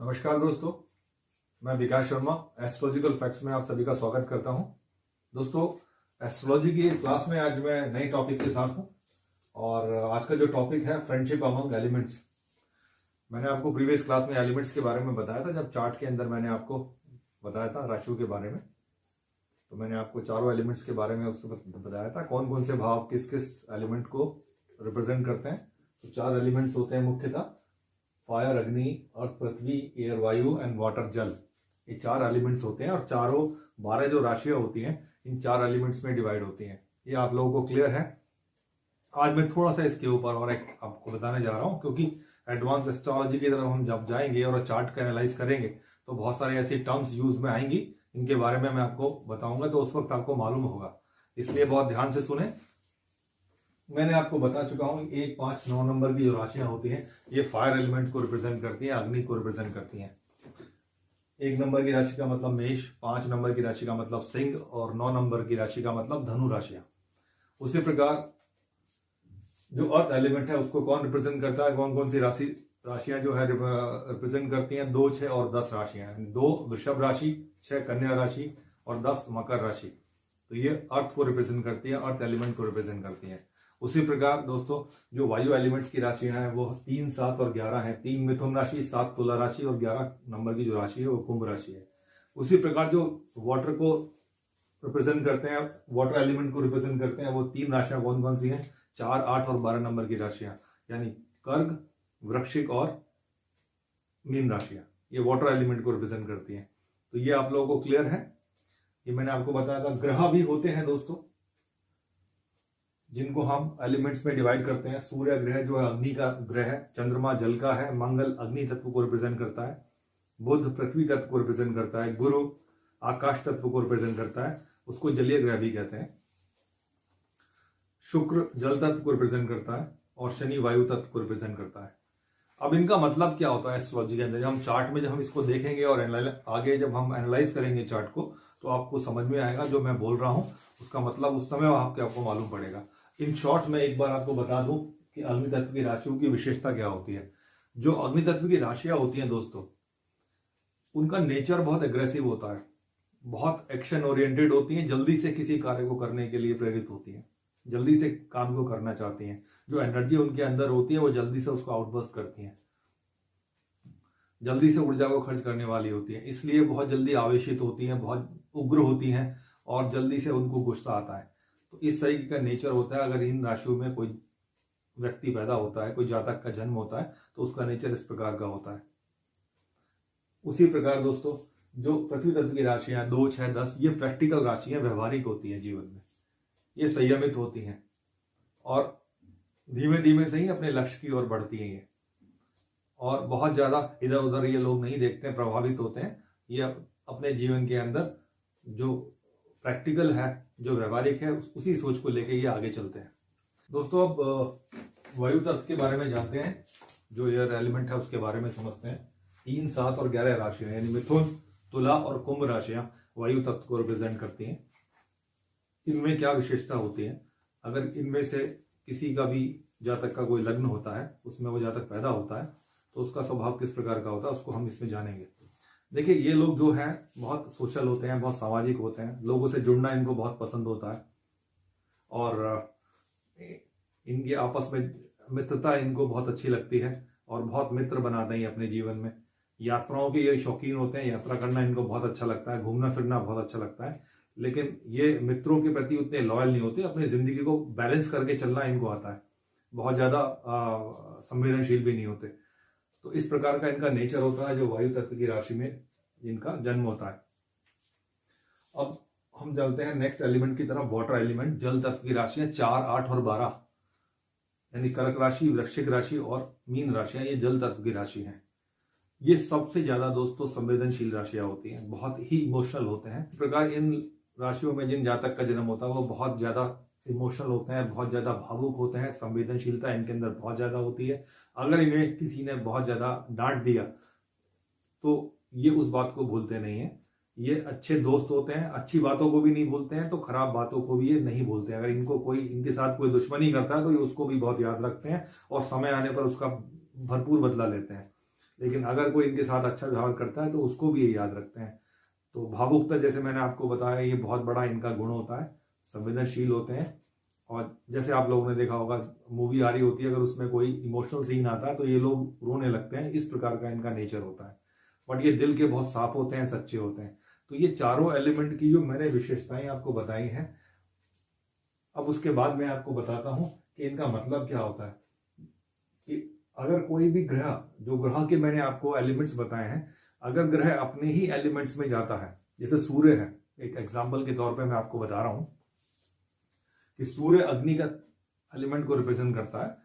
नमस्कार दोस्तों, मैं विकास शर्मा एस्ट्रोलॉजिकल फैक्ट्स में आप सभी का स्वागत करता हूं। दोस्तों, एस्ट्रोलॉजी की क्लास में आज मैं नए टॉपिक के साथ हूं और आज का जो टॉपिक है फ्रेंडशिप अमंग एलिमेंट्स। मैंने आपको प्रीवियस क्लास में एलिमेंट्स के बारे में बताया था, जब चार्ट के अंदर मैंने आपको बताया था राशियों के बारे में। तो मैंने आपको चारों एलिमेंट्स के बारे में उससे बताया था कौन कौन से भाव किस किस एलिमेंट को रिप्रेजेंट करते हैं। तो चार एलिमेंट्स होते हैं मुख्यतः, फायर, अग्नि, अर्थ, पृथ्वी, एयर, वायु एंड वाटर, जल। ये चार एलिमेंट्स होते हैं और चारों 12 जो राशियां होती हैं इन चार एलिमेंट्स में डिवाइड होती हैं। ये आप लोगों को क्लियर है। आज मैं थोड़ा सा इसके ऊपर और एक आपको बताने जा रहा हूं, क्योंकि एडवांस एस्ट्रोलॉजी की तरफ हम जब जाएंगे और चार्ट का एनालाइज करेंगे तो बहुत सारी ऐसी टर्म्स यूज में आएंगी, इनके बारे में मैं आपको बताऊंगा, तो उस वक्त आपको मालूम होगा। इसलिए बहुत ध्यान से सुने। मैंने आपको बता चुका हूं 1, 5, 9 नंबर की जो राशियां होती हैं ये फायर एलिमेंट को रिप्रेजेंट करती हैं, अग्नि को रिप्रेजेंट करती हैं। 1 नंबर की राशि का मतलब मेष, 5 नंबर की राशि का मतलब सिंह और 9 नंबर की राशि का मतलब धनु राशियां। उसी प्रकार जो अर्थ एलिमेंट है उसको कौन रिप्रेजेंट करता है, कौन कौन सी राशियां जो है रिप्रेजेंट करती हैं, 2, 6 और 10 राशियां। 2 वृषभ राशि, 6 कन्या राशि और 10 मकर राशि। तो ये अर्थ को रिप्रेजेंट करती है, अर्थ एलिमेंट को रिप्रेजेंट करती है। उसी प्रकार दोस्तों जो वायु एलिमेंट्स की राशियां हैं वो 3, 7 और 11 है। 3 मिथुन राशि, 7 तुला राशि और 11 नंबर की जो राशि है वो कुंभ राशि है। उसी प्रकार जो वाटर को रिप्रेजेंट करते हैं, वाटर एलिमेंट को रिप्रेजेंट करते हैं, वो 3 राशियां कौन कौन सी हैं, 4, 8 और 12 नंबर की राशियां, यानी कर्क, वृश्चिक और मीन राशियां, ये वाटर एलिमेंट को रिप्रेजेंट करती हैं। तो ये आप लोगों को क्लियर है। ये मैंने आपको बताया था। ग्रह भी होते हैं दोस्तों जिनको हम एलिमेंट्स में डिवाइड करते हैं। सूर्य ग्रह जो है अग्नि का ग्रह है, चंद्रमा जल का है, मंगल अग्नि तत्व को रिप्रेजेंट करता है, बुध पृथ्वी तत्व को रिप्रेजेंट करता है, गुरु आकाश तत्व को रिप्रेजेंट करता है, उसको जलीय ग्रह भी कहते हैं, शुक्र जल तत्व को रिप्रेजेंट करता है और शनि वायु तत्व को रिप्रेजेंट करता है। अब इनका मतलब क्या होता है एस्ट्रोलॉजी के अंदर, हम चार्ट में जब हम इसको देखेंगे और आगे जब हम एनालाइज करेंगे चार्ट को तो आपको समझ में आएगा जो मैं बोल रहा हूं उसका मतलब उस समय आपको मालूम पड़ेगा। इन शॉर्ट में एक बार आपको बता दूं कि अग्नि तत्व की राशियों की विशेषता क्या होती है। जो अग्नि तत्व की राशियां होती हैं दोस्तों, उनका नेचर बहुत एग्रेसिव होता है, बहुत एक्शन ओरिएंटेड होती हैं, जल्दी से किसी कार्य को करने के लिए प्रेरित होती हैं, जल्दी से काम को करना चाहती हैं। जो एनर्जी उनके अंदर होती है वो जल्दी से उसको आउटबर्स्ट करती हैं, जल्दी से ऊर्जा को खर्च करने वाली होती है, इसलिए बहुत जल्दी आवेशित होती हैं, बहुत उग्र होती हैं और जल्दी से उनको गुस्सा आता है। तो इस तरीके का नेचर होता है। अगर इन राशियों में कोई व्यक्ति पैदा होता है, कोई जातक का जन्म होता है, तो उसका नेचर इस प्रकार का होता है। उसी प्रकार दोस्तों जो पृथ्वी तत्व की राशियां 2, 6, 10 ये प्रैक्टिकल राशियां, व्यवहारिक होती हैं जीवन में, ये संयमित होती हैं और धीमे धीमे से ही अपने लक्ष्य की ओर बढ़ती हैं ये, और बहुत ज्यादा इधर उधर ये लोग नहीं देखते हैं, प्रभावित होते हैं। ये अपने जीवन के अंदर जो प्रैक्टिकल है, जो व्यवहारिक है, उसी सोच को लेके ये आगे चलते हैं। दोस्तों अब वायु तत्व के बारे में जानते हैं, जो एयर एलिमेंट है उसके बारे में समझते हैं। 3, 7 और 11 राशियां यानी मिथुन, तुला और कुंभ राशियां वायु तत्व को रिप्रेजेंट करती हैं। इनमें क्या विशेषता होती है, अगर इनमें से किसी का भी जातक का कोई लग्न होता है, उसमें वो जातक पैदा होता है, तो उसका स्वभाव किस प्रकार का होता है उसको हम इसमें जानेंगे। देखिए, ये लोग जो हैं बहुत सोशल होते हैं, बहुत सामाजिक होते हैं, लोगों से जुड़ना इनको बहुत पसंद होता है और इनके आपस में मित्रता इनको बहुत अच्छी लगती है और बहुत मित्र बनाते हैं अपने जीवन में। यात्राओं के ये शौकीन होते हैं, यात्रा करना इनको बहुत अच्छा लगता है, घूमना फिरना बहुत अच्छा लगता है, लेकिन ये मित्रों के प्रति उतने लॉयल नहीं होते, अपनी जिंदगी को बैलेंस करके चलना इनको आता है, बहुत ज्यादा संवेदनशील भी नहीं होते। तो इस प्रकार का इनका नेचर होता है जो वायु तत्व की राशि में इनका जन्म होता है। अब हम चलते हैं नेक्स्ट एलिमेंट की तरफ, वाटर एलिमेंट, जल तत्व की राशियां 4, 8 और 12 यानी कर्क राशि, वृश्चिक राशि और मीन राशियां, ये जल तत्व की राशि हैं। ये सबसे ज्यादा दोस्तों संवेदनशील राशियां होती हैं, बहुत ही इमोशनल होते हैं। इस प्रकार इन राशियों में जिन जातक का जन्म होता है वो बहुत ज्यादा इमोशनल होते हैं, बहुत ज्यादा भावुक होते हैं, संवेदनशीलता इनके अंदर बहुत ज्यादा होती है। अगर इन्हें किसी ने बहुत ज्यादा डांट दिया तो ये उस बात को भूलते नहीं है। ये अच्छे दोस्त होते हैं, अच्छी बातों को भी नहीं भूलते हैं तो खराब बातों को भी ये नहीं भूलते हैं। अगर इनके साथ कोई दुश्मनी करता है तो ये उसको भी बहुत याद रखते हैं और समय आने पर उसका भरपूर बदला लेते हैं। लेकिन अगर कोई इनके साथ अच्छा व्यवहार करता है तो उसको भी ये याद रखते हैं। तो भावुकता, जैसे मैंने आपको बताया, ये बहुत बड़ा इनका गुण होता है। संवेदनशील होते हैं, और जैसे आप लोगों ने देखा होगा, मूवी आ रही होती है, अगर उसमें कोई इमोशनल सीन आता है तो ये लोग रोने लगते हैं। इस प्रकार का इनका नेचर होता है। बट ये दिल के बहुत साफ होते हैं, सच्चे होते हैं। तो ये चारों एलिमेंट की जो मैंने विशेषताएं आपको बताई हैं, अब उसके बाद मैं आपको बताता हूं कि इनका मतलब क्या होता है। कि अगर कोई भी ग्रह, जो ग्रह के मैंने आपको एलिमेंट्स बताए हैं, अगर ग्रह अपने ही एलिमेंट्स में जाता है, जैसे सूर्य है, एक एग्जाम्पल के तौर पर मैं आपको बता रहा हूं कि सूर्य अग्नि का एलिमेंट को रिप्रेजेंट करता है।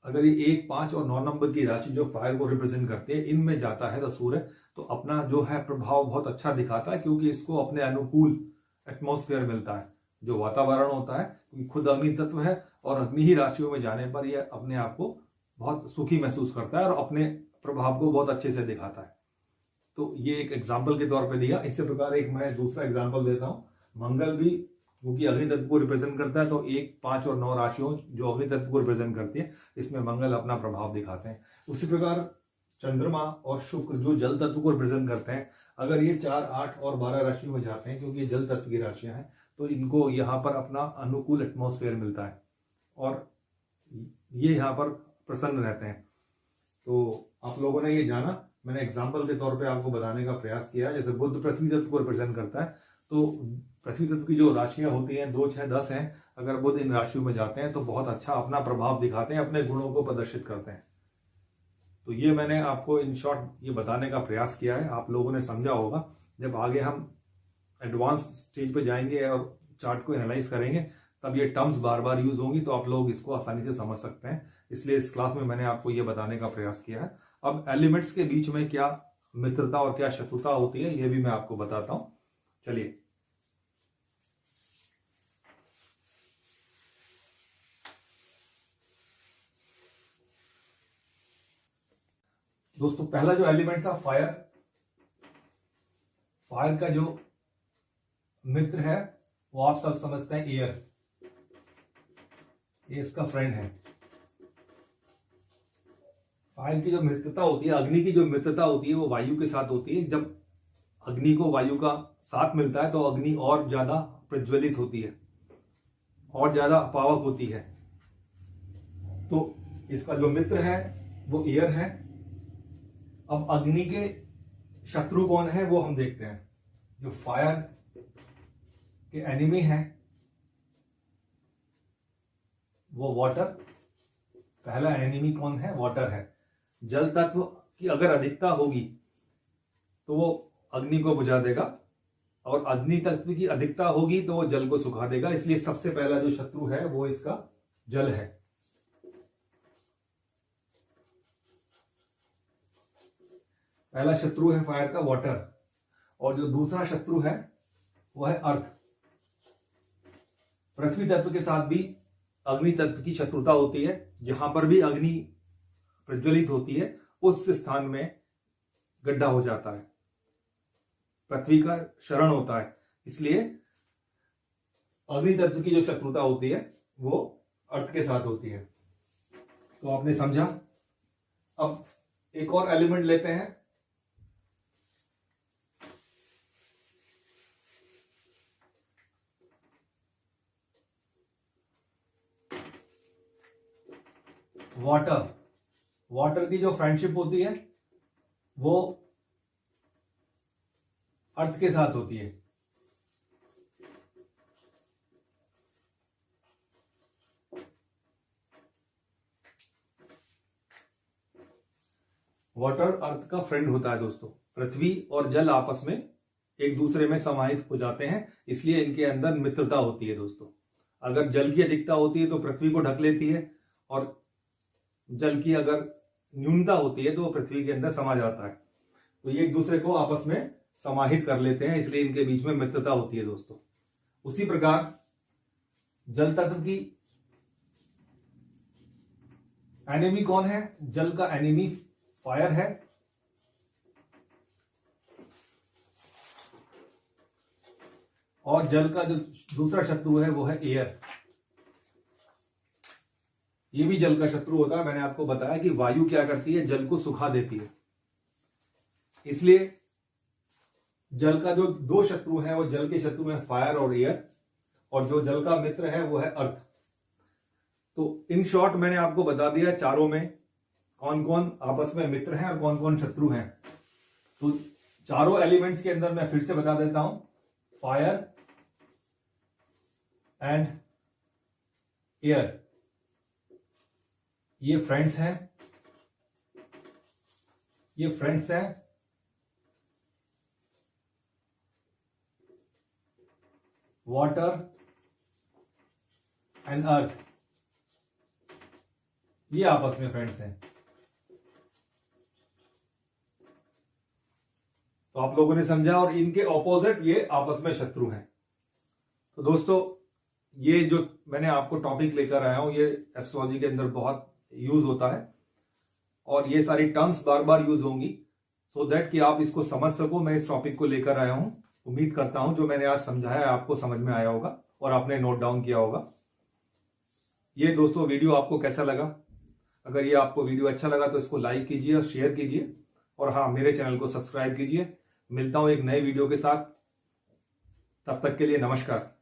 अगर ये 1, 5 और 9 नंबर की राशि जो फायर को रिप्रेजेंट करती है, इनमें जाता है तो सूर्य, तो अपना जो है प्रभाव बहुत अच्छा दिखाता है, क्योंकि इसको अपने अनुकूल एटमॉस्फेयर मिलता है, जो वातावरण होता है। क्योंकि खुद अग्नि तत्व है, और अग्नि ही राशियों में जाने पर यह अपने आप को बहुत सुखी महसूस करता है और अपने प्रभाव को बहुत अच्छे से दिखाता है। तो ये एक एग्जाम्पल के तौर पर दिया। इसी प्रकार एक मैं दूसरा एग्जाम्पल देता हूं। मंगल भी, क्योंकि अग्नि तत्व को रिप्रेजेंट करता है, तो 1, 5 और 9 राशियों जो अग्नि तत्व को रिप्रेजेंट करती है, इसमें मंगल अपना प्रभाव दिखाते हैं। उसी प्रकार चंद्रमा और शुक्र जो जल तत्व को रिप्रेजेंट करते हैं, अगर ये 4, 8 और 12 राशियों में जाते हैं, क्योंकि ये जल तत्व की राशियां हैं, तो इनको यहाँ पर अपना अनुकूल एटमॉस्फेयर मिलता है और ये यहाँ पर प्रसन्न रहते हैं। तो आप लोगों ने ये जाना, मैंने एग्जाम्पल के तौर पे आपको बताने का प्रयास किया। जैसे बुध पृथ्वी तत्व को रिप्रेजेंट करता है, तो पृथ्वी तत्व की जो राशियां होती हैं 2, 6, 10 हैं, अगर बुध इन राशियों में जाते हैं तो बहुत अच्छा अपना प्रभाव दिखाते हैं, अपने गुणों को प्रदर्शित करते हैं। तो ये मैंने आपको इन शॉर्ट ये बताने का प्रयास किया है, आप लोगों ने समझा होगा। जब आगे हम एडवांस स्टेज पे जाएंगे और चार्ट को एनालाइज करेंगे, तब ये टर्म्स बार बार यूज होंगी, तो आप लोग इसको आसानी से समझ सकते हैं। इसलिए इस क्लास में मैंने आपको ये बताने का प्रयास किया है। अब एलिमेंट्स के बीच में क्या मित्रता और क्या शत्रुता होती है, ये भी मैं आपको बताता हूं। चलिए, दोस्तों, पहला जो एलिमेंट था फायर, फायर का जो मित्र है वो आप सब समझते हैं एयर, ये इसका फ्रेंड है। फायर की जो मित्रता होती है, अग्नि की जो मित्रता होती है, वो वायु के साथ होती है। जब अग्नि को वायु का साथ मिलता है तो अग्नि और ज्यादा प्रज्वलित होती है, और ज्यादा पावक होती है। तो इसका जो मित्र है वो एयर है। अब अग्नि के शत्रु कौन है वो हम देखते हैं। जो फायर के एनिमी है वो वाटर, पहला एनिमी कौन है? वाटर है। जल तत्व की अगर अधिकता होगी तो वो अग्नि को बुझा देगा, और अग्नि तत्व की अधिकता होगी तो वो जल को सुखा देगा। इसलिए सबसे पहला जो शत्रु है वो इसका जल है। पहला शत्रु है फायर का वाटर, और जो दूसरा शत्रु है वो है अर्थ। पृथ्वी तत्व के साथ भी अग्नि तत्व की शत्रुता होती है। जहां पर भी अग्नि प्रज्वलित होती है उस स्थान में गड्ढा हो जाता है, पृथ्वी का शरण होता है। इसलिए अग्नि तत्व की जो शत्रुता होती है वो अर्थ के साथ होती है। तो आपने समझा। अब एक और एलिमेंट लेते हैं, वाटर। वाटर की जो फ्रेंडशिप होती है वो अर्थ के साथ होती है। वाटर अर्थ का फ्रेंड होता है दोस्तों। पृथ्वी और जल आपस में एक दूसरे में समाहित हो जाते हैं, इसलिए इनके अंदर मित्रता होती है दोस्तों। अगर जल की अधिकता होती है तो पृथ्वी को ढक लेती है, और जल की अगर न्यूनता होती है तो वो पृथ्वी के अंदर समा जाता है। तो ये एक दूसरे को आपस में समाहित कर लेते हैं, इसलिए इनके बीच में मित्रता होती है दोस्तों। उसी प्रकार जल तत्व की एनिमी कौन है? जल का एनिमी फायर है, और जल का जो दूसरा शत्रु है वो है एयर। ये भी जल का शत्रु होता है। मैंने आपको बताया कि वायु क्या करती है? जल को सुखा देती है। इसलिए जल का जो दो शत्रु हैं वो जल के शत्रु हैं फायर और एयर, और जो जल का मित्र है वो है अर्थ। तो इन शॉर्ट मैंने आपको बता दिया चारों में कौन कौन आपस में मित्र हैं और कौन कौन शत्रु हैं। तो चारों एलिमेंट्स के अंदर मैं फिर से बता देता हूं, फायर एंड एयर ये फ्रेंड्स हैं, ये फ्रेंड्स हैं। वाटर एंड अर्थ ये आपस में फ्रेंड्स हैं। तो आप लोगों ने समझा, और इनके ऑपोजिट ये आपस में शत्रु हैं। तो दोस्तों ये जो मैंने आपको टॉपिक लेकर आया हूं ये एस्ट्रोलॉजी के अंदर बहुत यूज होता है, और ये सारी टर्म्स बार बार यूज होंगी सो दैट कि आप इसको समझ सको। मैं इस टॉपिक को लेकर आया हूं, उम्मीद करता हूं जो मैंने आज समझाया आपको समझ में आया होगा और आपने नोट डाउन किया होगा। ये दोस्तों वीडियो आपको कैसा लगा? अगर ये आपको वीडियो अच्छा लगा तो इसको लाइक कीजिए और शेयर कीजिए, और हाँ, मेरे चैनल को सब्सक्राइब कीजिए। मिलता हूं एक नए वीडियो के साथ, तब तक के लिए नमस्कार।